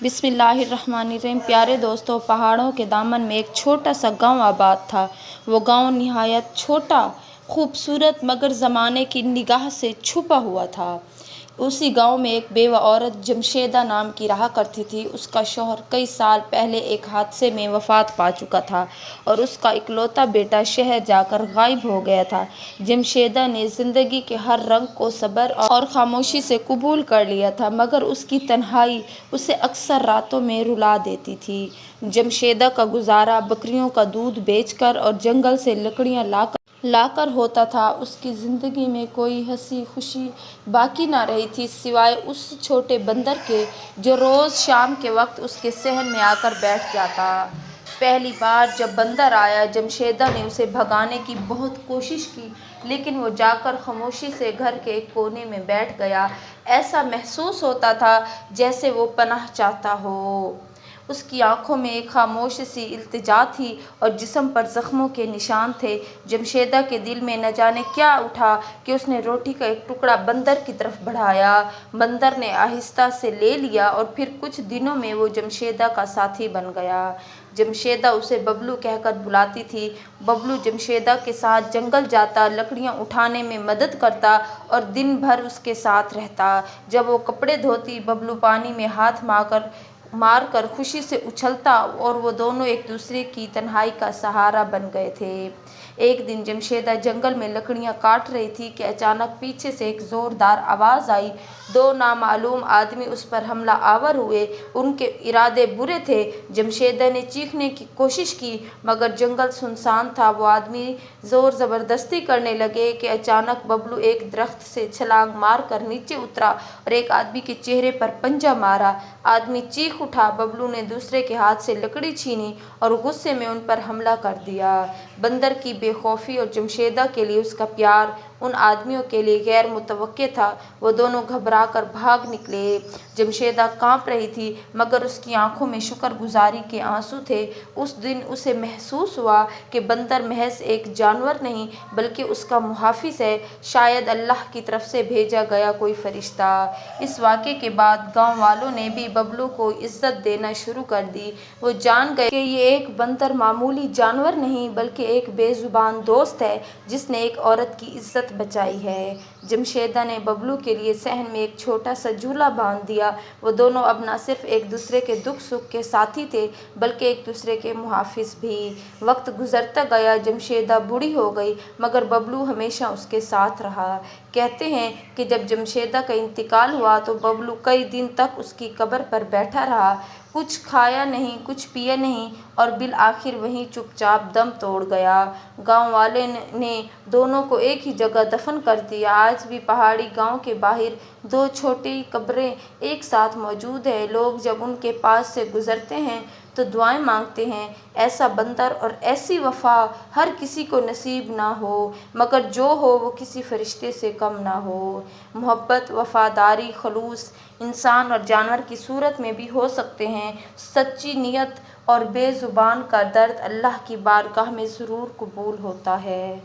बिस्मिल्लाहिर्रहमानिर्रहीम। प्यारे दोस्तों, पहाड़ों के दामन में एक छोटा सा गांव आबाद था। वो गांव निहायत छोटा, खूबसूरत मगर ज़माने की निगाह से छुपा हुआ था। उसी गांव में एक बेवा औरत जमशेदा नाम की रहा करती थी। उसका शौहर कई साल पहले एक हादसे में वफ़ात पा चुका था और उसका इकलौता बेटा शहर जाकर गायब हो गया था। जमशेदा ने ज़िंदगी के हर रंग को सब्र और खामोशी से कबूल कर लिया था, मगर उसकी तन्हाई उसे अक्सर रातों में रुला देती थी। जमशेदा का गुजारा बकरियों का दूध बेचकर और जंगल से लकड़ियाँ लाकर होता था। उसकी ज़िंदगी में कोई हंसी खुशी बाकी ना रही थी, सिवाय उस छोटे बंदर के जो रोज़ शाम के वक्त उसके सहन में आकर बैठ जाता। पहली बार जब बंदर आया, जमशेदा ने उसे भगाने की बहुत कोशिश की, लेकिन वो जाकर खामोशी से घर के एक कोने में बैठ गया। ऐसा महसूस होता था जैसे वो पनाह चाहता हो। उसकी आंखों में एक खामोश सी इल्तिजा थी और जिस्म पर जख्मों के निशान थे। जमशेदा के दिल में न जाने क्या उठा कि उसने रोटी का एक टुकड़ा बंदर की तरफ बढ़ाया। बंदर ने आहिस्ता से ले लिया और फिर कुछ दिनों में वो जमशेदा का साथी बन गया। जमशेदा उसे बबलू कहकर बुलाती थी। बबलू जमशेदा के साथ जंगल जाता, लकड़ियाँ उठाने में मदद करता और दिन भर उसके साथ रहता। जब वो कपड़े धोती, बबलू पानी में हाथ मारकर खुशी से उछलता और वो दोनों एक दूसरे की तन्हाई का सहारा बन गए थे। एक दिन जमशेदा जंगल में लकड़ियाँ काट रही थी कि अचानक पीछे से एक ज़ोरदार आवाज़ आई। दो नामालूम आदमी उस पर हमला आवर हुए। उनके इरादे बुरे थे। जमशेदा ने चीखने की कोशिश की, मगर जंगल सुनसान था। वो आदमी ज़ोर ज़बरदस्ती करने लगे कि अचानक बबलू एक दरख्त से छलांग मार कर नीचे उतरा और एक आदमी के चेहरे पर पंजा मारा। आदमी चीख उठा। बबलू ने दूसरे के हाथ से लकड़ी छीनी और गुस्से में उन पर हमला कर दिया। बंदर की बेखौफी और जमशेदा के लिए उसका प्यार उन आदमियों के लिए गैर मुतवक्के था। वो दोनों घबरा कर भाग निकले। जमशेदा कांप रही थी, मगर उसकी आंखों में शुक्रगुजारी के आंसू थे। उस दिन उसे महसूस हुआ कि बंदर महज एक जानवर नहीं, बल्कि उसका मुहाफिज है, शायद अल्लाह की तरफ से भेजा गया कोई फरिश्ता। इस वाक़े के बाद गांव वालों ने भी बबलू को इज्जत देना शुरू कर दी। वो जान गए कि ये एक बंदर मामूली जानवर नहीं, बल्कि एक बेजुबान दोस्त है जिसने एक औरत की इज्जत बचाई है। जमशेदा ने बबलू के लिए सहन में एक छोटा सा झूला बांध दिया। वो दोनों अब न सिर्फ एक दूसरे के दुख सुख के साथी थे, बल्कि एक दूसरे के मुहाफिज भी। वक्त गुजरता गया, जमशेदा बूढ़ी हो गई, मगर बबलू हमेशा उसके साथ रहा। कहते हैं कि जब जमशेदा का इंतकाल हुआ तो बबलू कई दिन तक उसकी कब्र पर बैठा रहा। कुछ खाया नहीं, कुछ पिया नहीं और बिल आखिर वहीं चुपचाप दम तोड़ गया। गांव वाले ने दोनों को एक ही जगह दफन कर दिया। आज भी पहाड़ी गांव के बाहर दो छोटी कब्रें एक साथ मौजूद है। लोग जब उनके पास से गुजरते हैं तो दुआएं मांगते हैं। ऐसा बंदर और ऐसी वफा हर किसी को नसीब ना हो, मगर जो हो वो किसी फरिश्ते से कम ना हो। मोहब्बत, वफादारी, खलूस इंसान और जानवर की सूरत में भी हो सकते हैं। सच्ची नीयत और बेजुबान का दर्द अल्लाह की बारगाह में ज़रूर कबूल होता है।